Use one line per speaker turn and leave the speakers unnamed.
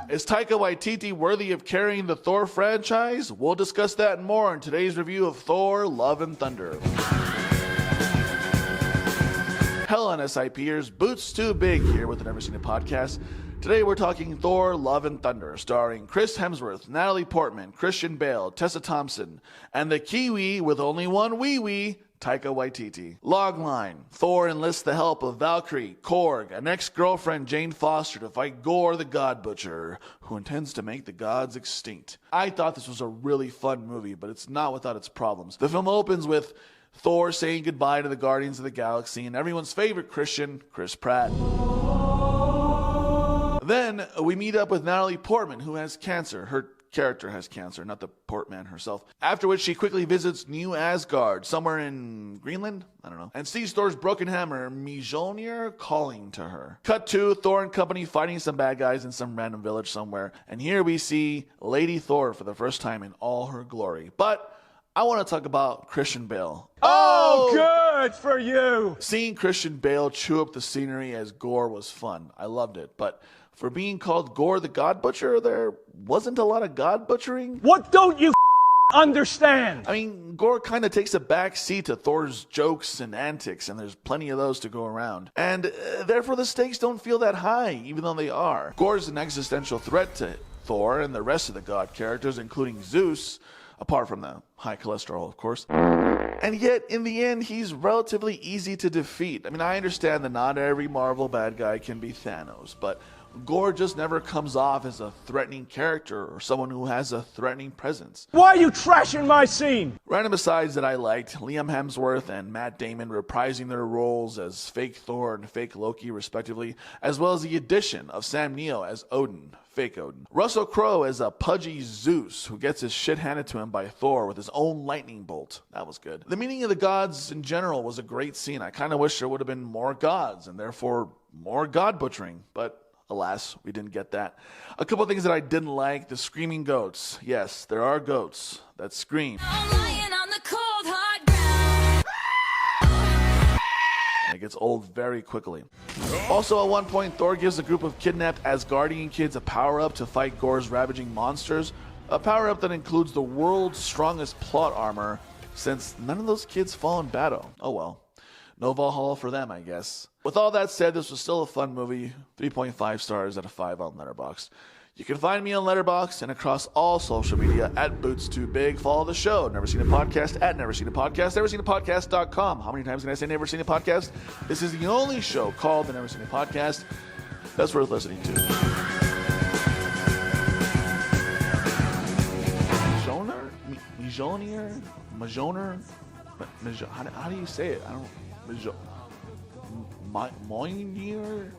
Is Taika Waititi worthy of carrying the Thor franchise? We'll discuss that and more in today's review of Thor: Love and Thunder. Hello NSIPers, Boots Too Big here with the Never Seen It podcast. Today we're talking Thor: Love and Thunder, starring Chris Hemsworth, Natalie Portman, Christian Bale, Tessa Thompson, and the Kiwi with only one wee-wee, Taika Waititi. Logline: Thor enlists the help of Valkyrie, Korg, an ex-girlfriend Jane Foster to fight Gorr the God Butcher, who intends to make the gods extinct. I thought this was a really fun movie, but it's not without its problems. The film opens with Thor saying goodbye to the Guardians of the Galaxy and everyone's favorite Christian, Chris Pratt. Then we meet up with Natalie Portman, who has cancer. Her character has cancer, not the Portman herself. After which she quickly visits New Asgard, somewhere in Greenland? I don't know. And sees Thor's broken hammer, Mjolnir, calling to her. Cut to Thor and company fighting some bad guys in some random village somewhere. And here we see Lady Thor for the first time in all her glory. But I want to talk about Christian Bale.
Oh, good for you!
Seeing Christian Bale chew up the scenery as Gorr was fun. I loved it. But for being called Gorr the God Butcher, there wasn't a lot of God butchering.
What don't you understand?
I mean, Gorr kind of takes a back seat to Thor's jokes and antics, and there's plenty of those to go around. And therefore the stakes don't feel that high, even though they are. Gorr's an existential threat to Thor and the rest of the god characters, including Zeus, apart from the high cholesterol, of course. And yet, in the end, he's relatively easy to defeat. I mean, I understand that not every Marvel bad guy can be Thanos, but Gorr just never comes off as a threatening character or someone who has a threatening presence.
Why are you trashing my scene?
Random asides that I liked: Liam Hemsworth and Matt Damon reprising their roles as fake Thor and fake Loki respectively, as well as the addition of Sam Neill as Odin, fake Odin. Russell Crowe as a pudgy Zeus who gets his shit handed to him by Thor with his own lightning bolt. That was good. The meaning of the gods in general was a great scene. I kind of wish there would have been more gods and therefore more god butchering, but alas, we didn't get that. A couple of things that I didn't like: the screaming goats. Yes, there are goats that scream.
I'm lying on the cold, hard ground.
And it gets old very quickly. Also, at one point, Thor gives a group of kidnapped Asgardian kids a power-up to fight Gorr's ravaging monsters. A power-up that includes the world's strongest plot armor, since none of those kids fall in battle. Oh well. No Valhalla for them, I guess. With all that said, this was still a fun movie. 3.5 stars out of 5 on Letterboxd. You can find me on Letterboxd and across all social media at Boots Too Big. Follow the show, Never Seen a Podcast, at Never Seen a Podcast, neverseenapodcast.com. How many times can I say Never Seen a Podcast? This is the only show called the Never Seen a Podcast that's worth listening to. Mjolnir? How do you say it? I don't... Mjolnir?